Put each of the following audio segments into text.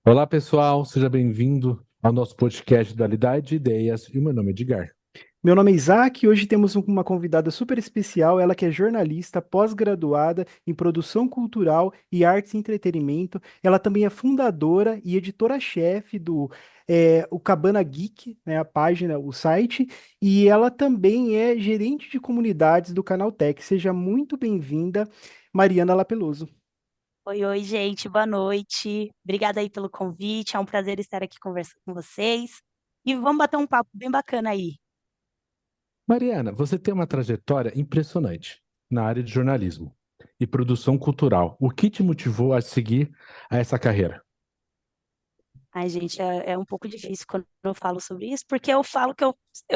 Olá, pessoal, seja bem-vindo ao nosso podcast Dualidade de Ideias e o meu nome é Edgar. Meu nome é Isaac e hoje temos uma convidada super especial, ela que é jornalista, pós-graduada em produção cultural e artes e entretenimento. Ela também é fundadora e editora-chefe do o Cabana Geek, né, a página, o site, e ela também é gerente de comunidades do Canaltech. Seja muito bem-vinda, Mariana Lapeloso. Oi, oi, gente, boa noite. Obrigada aí pelo convite, é um prazer estar aqui conversando com vocês. E vamos bater um papo bem bacana aí. Mariana, você tem uma trajetória impressionante na área de jornalismo e produção cultural. O que te motivou a seguir a essa carreira? Ai, gente, é um pouco difícil quando eu falo sobre isso, porque eu falo que eu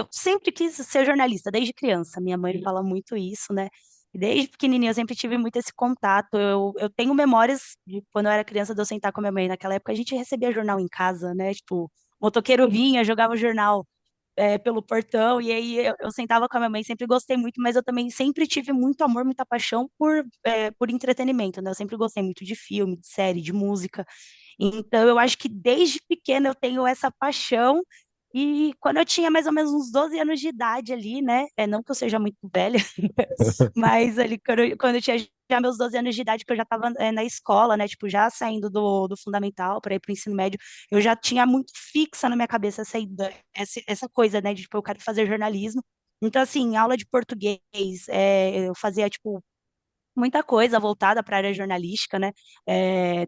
sempre quis ser jornalista, desde criança. Minha mãe fala muito isso, né? E desde pequenininha eu sempre tive muito esse contato. Eu tenho memórias de quando eu era criança de eu sentar com a minha mãe. Naquela época a gente recebia jornal em casa, né? Tipo, o motoqueiro vinha, jogava o jornal pelo portão, e aí eu sentava com a minha mãe, sempre gostei muito, mas eu também sempre tive muito amor, muita paixão por entretenimento, né? Eu sempre gostei muito de filme, de série, de música. Então, eu acho que desde pequena eu tenho essa paixão. E quando eu tinha mais ou menos uns 12 anos de idade ali, né? Não que eu seja muito velha, mas ali quando eu tinha já meus 12 anos de idade, que eu já estava na escola, né? Tipo, já saindo do fundamental para ir para o ensino médio, eu já tinha muito fixa na minha cabeça essa coisa, né? De, tipo, eu quero fazer jornalismo. Então, assim, aula de português, eu fazia, tipo, muita coisa voltada para a área jornalística, né?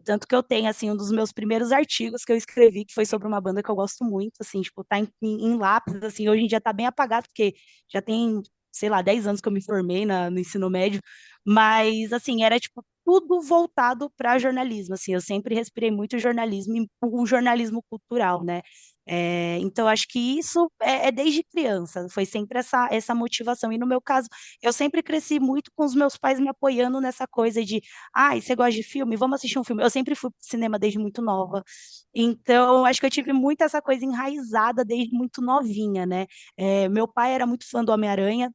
Tanto que eu tenho, assim, um dos meus primeiros artigos que eu escrevi, que foi sobre uma banda que eu gosto muito, assim, tipo, tá em lápis, assim, hoje em dia tá bem apagado, porque já tem, sei lá, 10 anos que eu me formei no ensino médio, mas, assim, era, tipo, tudo voltado para jornalismo, assim, eu sempre respirei muito jornalismo e o jornalismo cultural, né? Então, acho que isso é desde criança, foi sempre essa motivação. E no meu caso, eu sempre cresci muito com os meus pais me apoiando nessa coisa de, ai, você gosta de filme? Vamos assistir um filme. Eu sempre fui pro cinema desde muito nova. Então, acho que eu tive muito essa coisa enraizada desde muito novinha, né? Meu pai era muito fã do Homem-Aranha.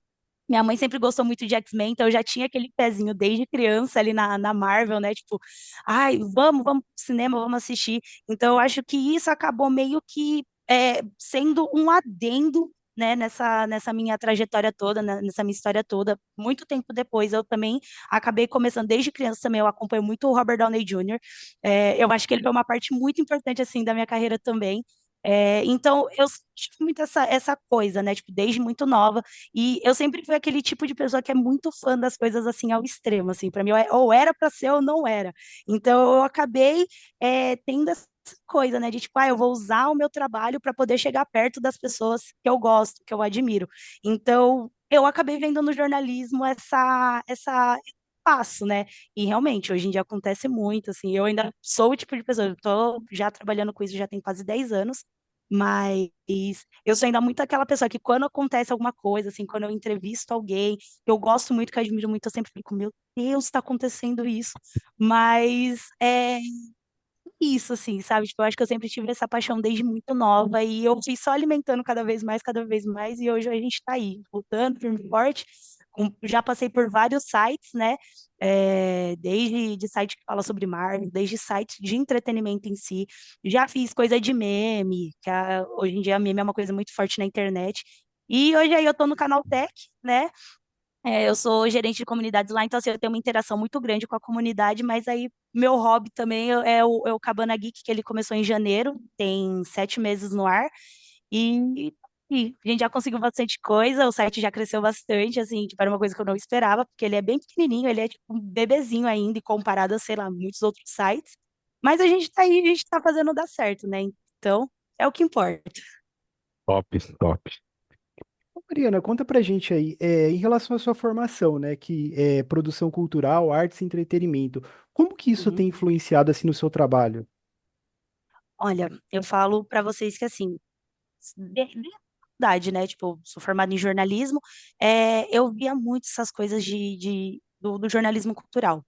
Minha mãe sempre gostou muito de X-Men, então eu já tinha aquele pezinho desde criança ali na Marvel, né? Tipo, ai, vamos pro cinema, vamos assistir. Então, eu acho que isso acabou meio que sendo um adendo, né, nessa minha trajetória toda, né, nessa minha história toda. Muito tempo depois, eu também acabei começando, desde criança também, eu acompanho muito o Robert Downey Jr. Eu acho que ele foi uma parte muito importante, assim, da minha carreira também. Então, eu tive muito essa coisa, né, tipo, desde muito nova, e eu sempre fui aquele tipo de pessoa que é muito fã das coisas, assim, ao extremo, assim, para mim, ou era para ser ou não era. Então, eu acabei tendo essa coisa, né, de tipo, eu vou usar o meu trabalho para poder chegar perto das pessoas que eu gosto, que eu admiro. Então, eu acabei vendo no jornalismo essa passo, né? E realmente, hoje em dia acontece muito, assim, eu ainda sou o tipo de pessoa, eu tô já trabalhando com isso já tem quase 10 anos, mas eu sou ainda muito aquela pessoa que quando acontece alguma coisa, assim, quando eu entrevisto alguém, que eu gosto muito, que eu admiro muito, eu sempre fico, meu Deus, está acontecendo isso. Mas isso, assim, sabe? Tipo, eu acho que eu sempre tive essa paixão desde muito nova e eu fui só alimentando cada vez mais, e hoje a gente tá aí, lutando firme e forte. Já passei por vários sites, né? Desde de site que fala sobre Marvel, desde site de entretenimento em si. Já fiz coisa de meme, hoje em dia meme é uma coisa muito forte na internet. E hoje aí eu tô no canal Tech, né? Eu sou gerente de comunidades lá, então assim, eu tenho uma interação muito grande com a comunidade, mas aí meu hobby também é o Cabana Geek, que ele começou em janeiro, tem 7 meses no ar, e a gente já conseguiu bastante coisa, o site já cresceu bastante, assim, tipo, era uma coisa que eu não esperava, porque ele é bem pequenininho, ele é tipo um bebezinho ainda, e comparado a, sei lá, muitos outros sites, mas a gente tá aí, a gente tá fazendo dar certo, né? Então, é o que importa. Top, top. Ô, Mariana, conta pra gente aí, em relação à sua formação, né, que é produção cultural, artes e entretenimento, como que isso Uhum. tem influenciado, assim, no seu trabalho? Olha, eu falo para vocês que assim, desde a faculdade, né? Tipo, eu sou formada em jornalismo, eu via muito essas coisas do jornalismo cultural.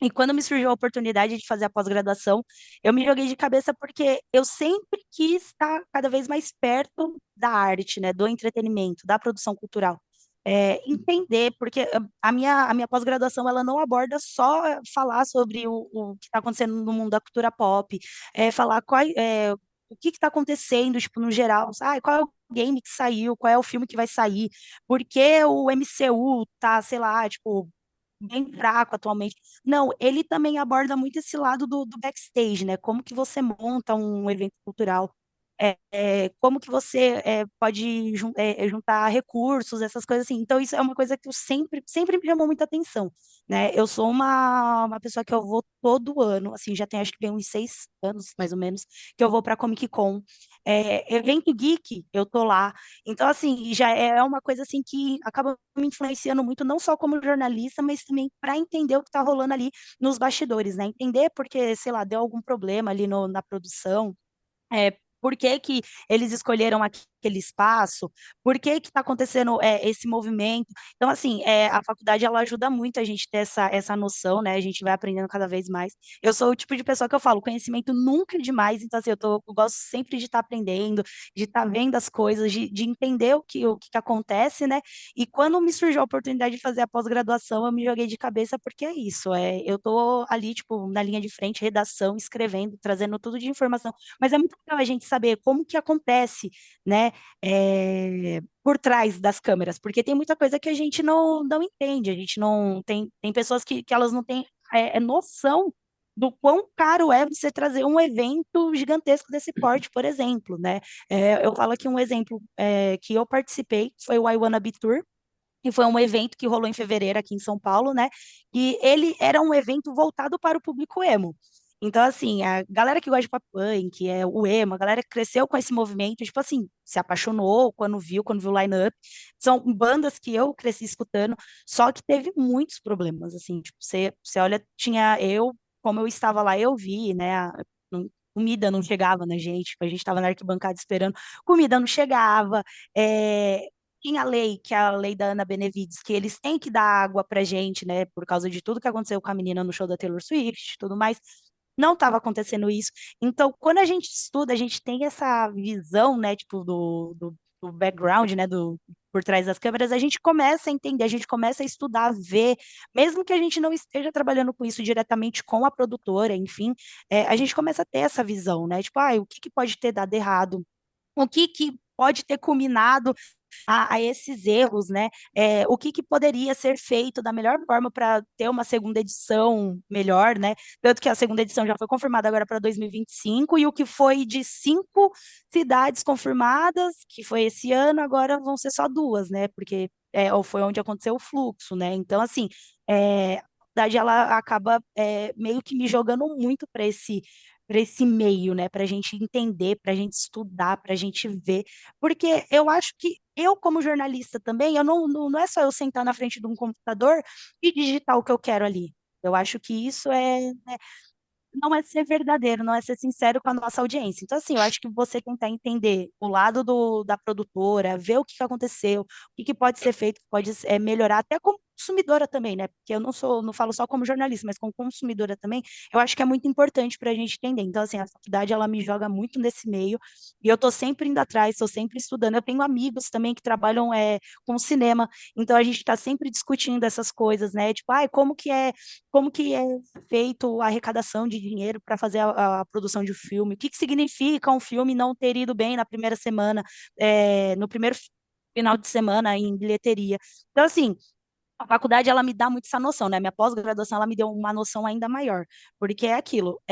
E quando me surgiu a oportunidade de fazer a pós-graduação, eu me joguei de cabeça porque eu sempre quis estar cada vez mais perto da arte, né, do entretenimento, da produção cultural. Entender, porque a minha pós-graduação ela não aborda só falar sobre o que está acontecendo no mundo da cultura pop, falar o que está acontecendo, tipo, no geral, qual é o game que saiu, qual é o filme que vai sair, por que o MCU tá, sei lá, tipo, bem fraco atualmente. Não, ele também aborda muito esse lado do backstage, né? Como que você monta um evento cultural, como que você pode juntar recursos, essas coisas assim. Então, isso é uma coisa que eu sempre me chamou muita atenção, né? Eu sou uma pessoa que eu vou todo ano, assim, já tem acho que bem uns 6 anos, mais ou menos, que eu vou para Comic Con. Evento geek, eu tô lá. Então, assim, já é uma coisa assim que acaba me influenciando muito, não só como jornalista, mas também para entender o que está rolando ali nos bastidores, né? Entender porque, sei lá, deu algum problema ali na produção, por que que eles escolheram aquele espaço, por que que está acontecendo esse movimento. Então, assim, a faculdade ela ajuda muito a gente ter essa noção, né? A gente vai aprendendo cada vez mais. Eu sou o tipo de pessoa que eu falo, conhecimento nunca é demais, então, assim, eu gosto sempre de estar aprendendo, de estar vendo as coisas, de entender o que acontece, né? E quando me surgiu a oportunidade de fazer a pós-graduação, eu me joguei de cabeça porque é isso, eu tô ali, tipo, na linha de frente, redação, escrevendo, trazendo tudo de informação, mas é muito legal a gente saber como que acontece, né, por trás das câmeras, porque tem muita coisa que a gente não entende, a gente não tem pessoas que elas não têm noção do quão caro é você trazer um evento gigantesco desse porte, por exemplo, né? Eu falo aqui um exemplo que eu participei, foi o I Wanna Be Tour, que foi um evento que rolou em fevereiro aqui em São Paulo, né? E ele era um evento voltado para o público emo. Então, assim, a galera que gosta de pop punk, que é o emo, a galera que cresceu com esse movimento, tipo assim, se apaixonou quando viu o line-up. São bandas que eu cresci escutando, só que teve muitos problemas, assim, tipo, você olha, tinha eu, como eu estava lá, eu vi, né, comida não chegava na gente, tipo, a gente estava na arquibancada esperando, comida não chegava, é, tinha a lei, que é a lei da Ana Benevides, que eles têm que dar água pra gente, né, por causa de tudo que aconteceu com a menina no show da Taylor Swift e tudo mais. Não estava acontecendo isso. Então, quando a gente estuda, a gente tem essa visão, né, tipo, do background, né, por trás das câmeras, a gente começa a entender, a gente começa a estudar, a ver, mesmo que a gente não esteja trabalhando com isso diretamente com a produtora, enfim, a gente começa a ter essa visão, né, tipo, o que que pode ter dado errado? O que que pode ter culminado a esses erros, né? O que que poderia ser feito da melhor forma para ter uma segunda edição melhor, né? Tanto que a segunda edição já foi confirmada agora para 2025 e o que foi de 5 cidades confirmadas, que foi esse ano, agora vão ser só 2, né? Porque ou foi onde aconteceu o fluxo, né? Então, assim, a faculdade ela acaba meio que me jogando muito para esse meio, né? Para a gente entender, para a gente estudar, para a gente ver. Porque eu acho que eu, como jornalista também, eu não é só eu sentar na frente de um computador e digitar o que eu quero ali. Eu acho que isso não é ser verdadeiro, não é ser sincero com a nossa audiência. Então, assim, eu acho que você tentar entender o lado da produtora, ver o que que aconteceu, o que que pode ser feito, pode melhorar, até como consumidora também, né? Porque eu não falo só como jornalista, mas como consumidora também, eu acho que é muito importante para a gente entender. Então, assim, a faculdade, ela me joga muito nesse meio, e eu estou sempre indo atrás, estou sempre estudando. Eu tenho amigos também que trabalham com cinema, então a gente está sempre discutindo essas coisas, né? Tipo, como que é feito a arrecadação de dinheiro para fazer a produção de um filme, o que que significa um filme não ter ido bem na primeira semana, no primeiro final de semana em bilheteria. Então, assim, a faculdade ela me dá muito essa noção, né? Minha pós-graduação ela me deu uma noção ainda maior, porque é aquilo,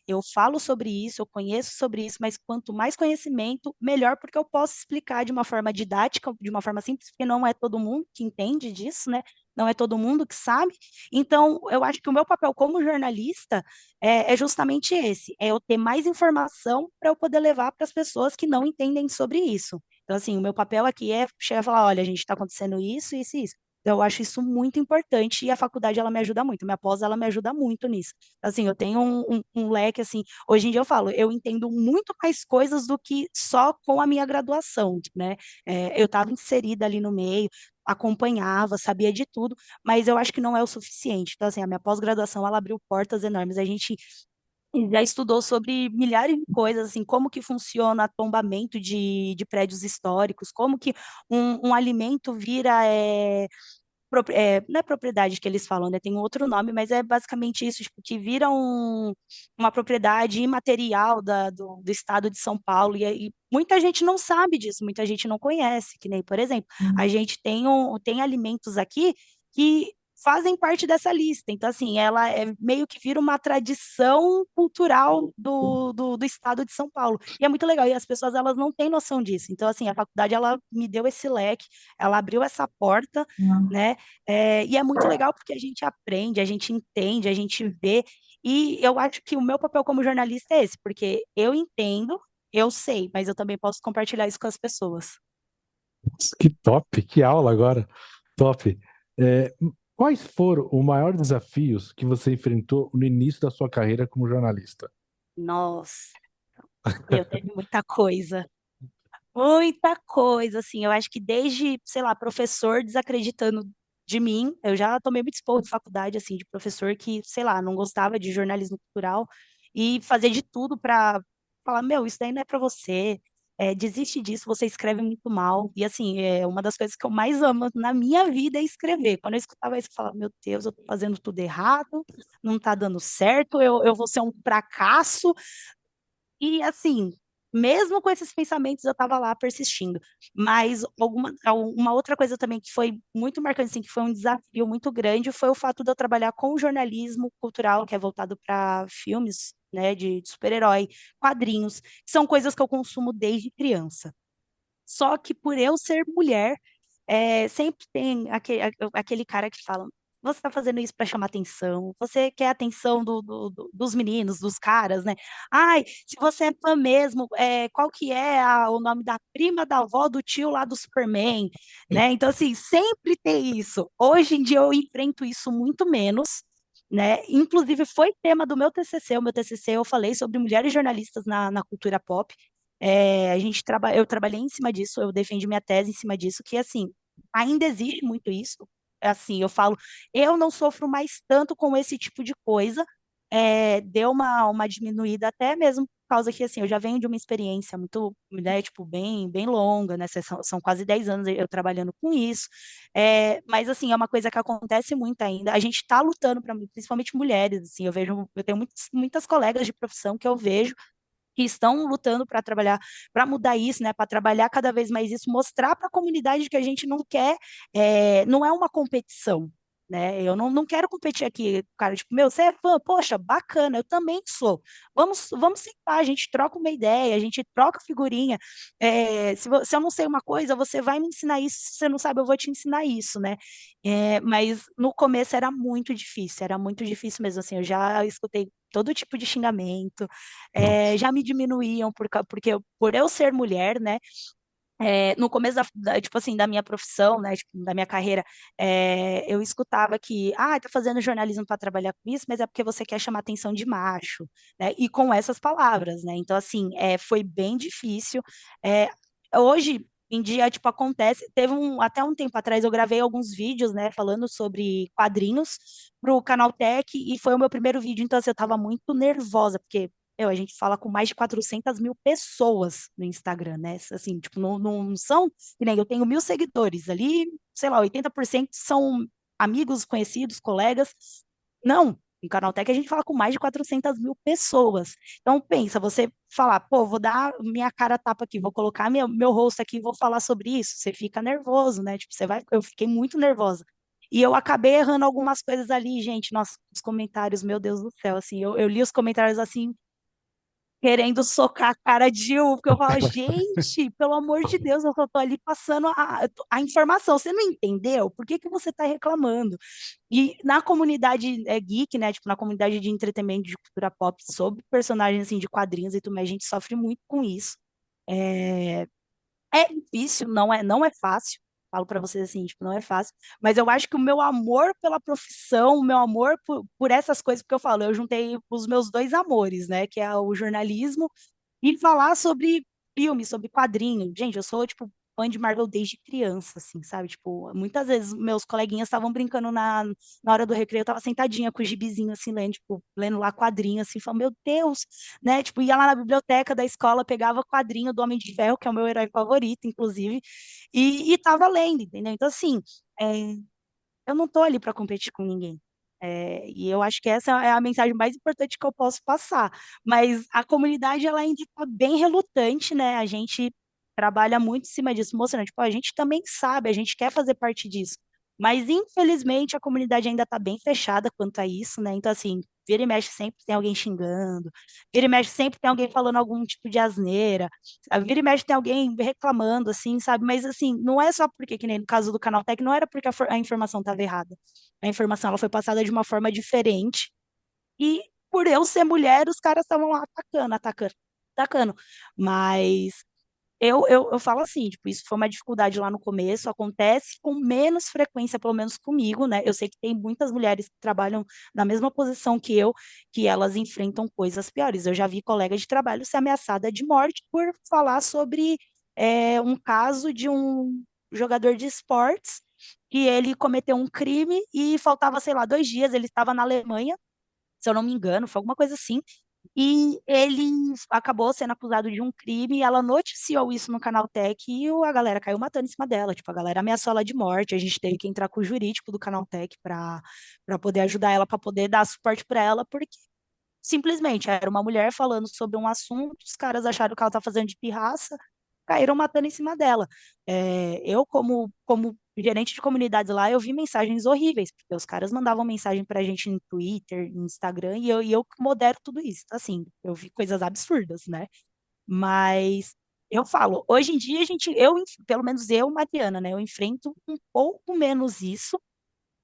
eu falo sobre isso, eu conheço sobre isso, mas quanto mais conhecimento, melhor, porque eu posso explicar de uma forma didática, de uma forma simples, porque não é todo mundo que entende disso, né? Não é todo mundo que sabe. Então, eu acho que o meu papel como jornalista é justamente esse, é eu ter mais informação para eu poder levar para as pessoas que não entendem sobre isso. Então, assim, o meu papel aqui é chegar e falar, olha, a gente está acontecendo isso, isso e isso. Então, eu acho isso muito importante e a faculdade ela me ajuda muito, minha pós ela me ajuda muito nisso. Assim, eu tenho um leque assim, hoje em dia eu falo, eu entendo muito mais coisas do que só com a minha graduação, né? Eu estava inserida ali no meio, acompanhava, sabia de tudo, mas eu acho que não é o suficiente. Então, assim, a minha pós-graduação, ela abriu portas enormes. A gente já estudou sobre milhares de coisas, assim, como que funciona tombamento de prédios históricos, como que um alimento vira não é propriedade que eles falam, né? Tem um outro nome, mas é basicamente isso, tipo, que vira uma propriedade imaterial do estado de São Paulo, e muita gente não sabe disso, muita gente não conhece, que nem, por exemplo, a gente tem alimentos aqui que fazem parte dessa lista, então, assim, ela é meio que vira uma tradição cultural do estado de São Paulo, e é muito legal, e as pessoas, elas não têm noção disso, então, assim, a faculdade, ela me deu esse leque, ela abriu essa porta, né? E é muito legal porque a gente aprende, a gente entende, a gente vê. E eu acho que o meu papel como jornalista é esse, porque eu entendo, eu sei, mas eu também posso compartilhar isso com as pessoas. Que top, que aula agora. Top. É, quais foram os maiores desafios que você enfrentou no início da sua carreira como jornalista? Nossa, eu teve muita coisa, assim. Eu acho que desde, sei lá, professor desacreditando de mim, eu já tomei muito esporro de faculdade, assim, de professor que, sei lá, não gostava de jornalismo cultural e fazer de tudo para falar, meu, isso daí não é para você, desiste disso, você escreve muito mal. E, assim, uma das coisas que eu mais amo na minha vida é escrever. Quando eu escutava isso, eu falava, meu Deus, eu tô fazendo tudo errado, não tá dando certo, eu vou ser um fracasso. E assim, mesmo com esses pensamentos, eu estava lá persistindo. Mas uma outra coisa também que foi muito marcante, assim, que foi um desafio muito grande, foi o fato de eu trabalhar com jornalismo cultural, que é voltado para filmes, né, de super-herói, quadrinhos, que são coisas que eu consumo desde criança. Só que por eu ser mulher, sempre tem aquele cara que fala: você está fazendo isso para chamar atenção, você quer a atenção dos meninos, dos caras, né? Ai, se você é fã mesmo, qual que é o nome da prima da avó do tio lá do Superman, né? Então, assim, sempre tem isso. Hoje em dia eu enfrento isso muito menos. Né? Inclusive, foi tema do meu TCC. O meu TCC eu falei sobre mulheres jornalistas na cultura pop. Eu trabalhei em cima disso, eu defendi minha tese em cima disso, que assim, ainda existe muito isso. Assim, eu falo, eu não sofro mais tanto com esse tipo de coisa. Deu uma diminuída até mesmo por causa que assim, eu já venho de uma experiência muito, né, tipo, bem longa, né? São quase 10 anos eu trabalhando com isso. Mas assim, é uma coisa que acontece muito ainda. A gente está lutando para, principalmente mulheres, assim, eu tenho muitas colegas de profissão que eu vejo que estão lutando para trabalhar, para mudar isso, né, para trabalhar cada vez mais isso, mostrar para a comunidade que a gente não quer, não é uma competição, né? Eu não quero competir aqui, cara, tipo, meu, você é fã, poxa, bacana, eu também sou. Vamos sentar, a gente troca uma ideia, a gente troca figurinha. Se eu não sei uma coisa, você vai me ensinar isso, se você não sabe, eu vou te ensinar isso, né? Mas no começo era muito difícil mesmo, assim, eu já escutei todo tipo de xingamento, Nossa. já me diminuíam porque por eu ser mulher, né? No começo tipo assim, da minha profissão, né, tipo, da minha carreira, eu escutava que, tá fazendo jornalismo para trabalhar com isso, mas é porque você quer chamar atenção de macho, né, e com essas palavras, né, então assim, foi bem difícil. É, Hoje em dia, tipo, acontece, até um tempo atrás eu gravei alguns vídeos, né, falando sobre quadrinhos para o Canal Tech, e foi o meu primeiro vídeo, então assim, eu estava muito nervosa, porque a gente fala com mais de 400 mil pessoas no Instagram, né? Assim, tipo, não são, que nem eu tenho 1.000 seguidores ali, sei lá, 80% são amigos, conhecidos, colegas. Não, em Canaltech a gente fala com mais de 400 mil pessoas. Então, pensa, você falar, pô, vou dar minha cara a tapa aqui, vou colocar meu rosto aqui e vou falar sobre isso. Você fica nervoso, né? Tipo, eu fiquei muito nervosa. E eu acabei errando algumas coisas ali, gente. Nossa, os comentários, meu Deus do céu, assim, eu li os comentários assim, querendo socar a cara de um, porque eu falo, gente, pelo amor de Deus, eu só tô ali passando a informação. Você não entendeu? Por que que você tá reclamando? E na comunidade geek, né, tipo, na comunidade de entretenimento de cultura pop, sobre personagens, assim, de quadrinhos e tudo mais, a gente sofre muito com isso. É, é difícil, não é fácil. Falo para vocês assim, tipo, não é fácil. Mas eu acho que o meu amor pela profissão, o meu amor por essas coisas, porque eu falo, eu juntei os meus dois amores, né? Que é o jornalismo e falar sobre filme, sobre quadrinho. Gente, eu sou, tipo, fã de Marvel desde criança, assim, sabe? Tipo, muitas vezes meus coleguinhas estavam brincando na hora do recreio, eu tava sentadinha com o gibizinho, assim, lendo, tipo, lendo lá quadrinho, assim, falando, meu Deus, né? Tipo, ia lá na biblioteca da escola, pegava quadrinho do Homem de Ferro, que é o meu herói favorito, inclusive, e tava lendo, entendeu? Então, assim, é, eu não tô ali para competir com ninguém. E eu acho que essa é a mensagem mais importante que eu posso passar. Mas a comunidade, ela ainda está bem relutante, né? A gente trabalha muito em cima disso, mostrando, tipo, a gente também sabe, a gente quer fazer parte disso. Mas, infelizmente, a comunidade ainda está bem fechada quanto a isso, né? Então, assim, vira e mexe sempre tem alguém xingando, vira e mexe sempre tem alguém falando algum tipo de asneira, sabe? Vira e mexe tem alguém reclamando, assim, sabe? Mas, assim, não é só porque, que nem no caso do Canaltech, não era porque a informação estava errada. A informação ela foi passada de uma forma diferente e por eu ser mulher, os caras estavam lá atacando, atacando, atacando. Mas eu falo assim, tipo, isso foi uma dificuldade lá no começo, acontece com menos frequência, pelo menos comigo, né? Eu sei que tem muitas mulheres que trabalham na mesma posição que eu, que elas enfrentam coisas piores. Eu já vi colega de trabalho ser ameaçada de morte por falar sobre um caso de um jogador de esportes que ele cometeu um crime e faltava, sei lá, 2 dias, ele estava na Alemanha, se eu não me engano, foi alguma coisa assim, e ele acabou sendo acusado de um crime, e ela noticiou isso no Canaltech e a galera caiu matando em cima dela. Tipo, a galera ameaçou ela de morte. A gente teve que entrar com o jurídico do Canaltech para poder ajudar ela, para poder dar suporte para ela, porque simplesmente era uma mulher falando sobre um assunto, os caras acharam que ela tá fazendo de pirraça, caíram matando em cima dela. Eu, como gerente de comunidades lá, eu vi mensagens horríveis, porque os caras mandavam mensagem pra gente no Twitter, no Instagram, e eu que modero tudo isso. Então, assim, eu vi coisas absurdas, né? Mas eu falo, hoje em dia pelo menos eu, Mariana, né, eu enfrento um pouco menos isso,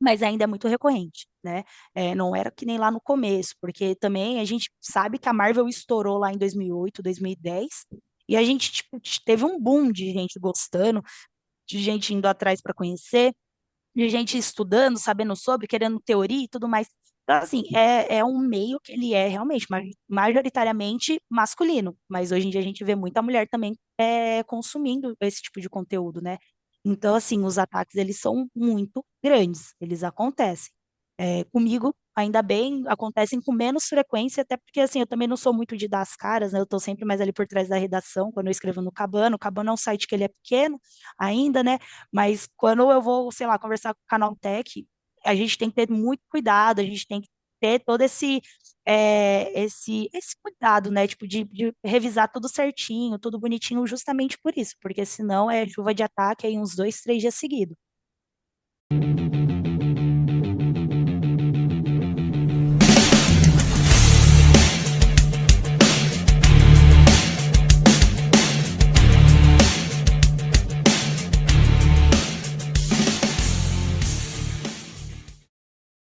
mas ainda é muito recorrente, né? Não era que nem lá no começo, porque também a gente sabe que a Marvel estourou lá em 2008, 2010, e a gente tipo, teve um boom de gente gostando, de gente indo atrás para conhecer, de gente estudando, sabendo sobre, querendo teoria e tudo mais. Então, assim, é um meio que ele é realmente majoritariamente masculino, mas hoje em dia a gente vê muita mulher também consumindo esse tipo de conteúdo, né? Então, assim, os ataques, eles são muito grandes, eles acontecem. Comigo, ainda bem, acontecem com menos frequência, até porque, assim, eu também não sou muito de dar as caras, né? Eu tô sempre mais ali por trás da redação, quando eu escrevo no Cabano. O Cabano é um site que ele é pequeno ainda, né? Mas quando eu vou, sei lá, conversar com o Canaltech, a gente tem que ter muito cuidado, a gente tem que ter todo esse cuidado, né? Tipo, de revisar tudo certinho, tudo bonitinho, justamente por isso, porque senão é chuva de ataque aí uns 2, 3 dias seguidos.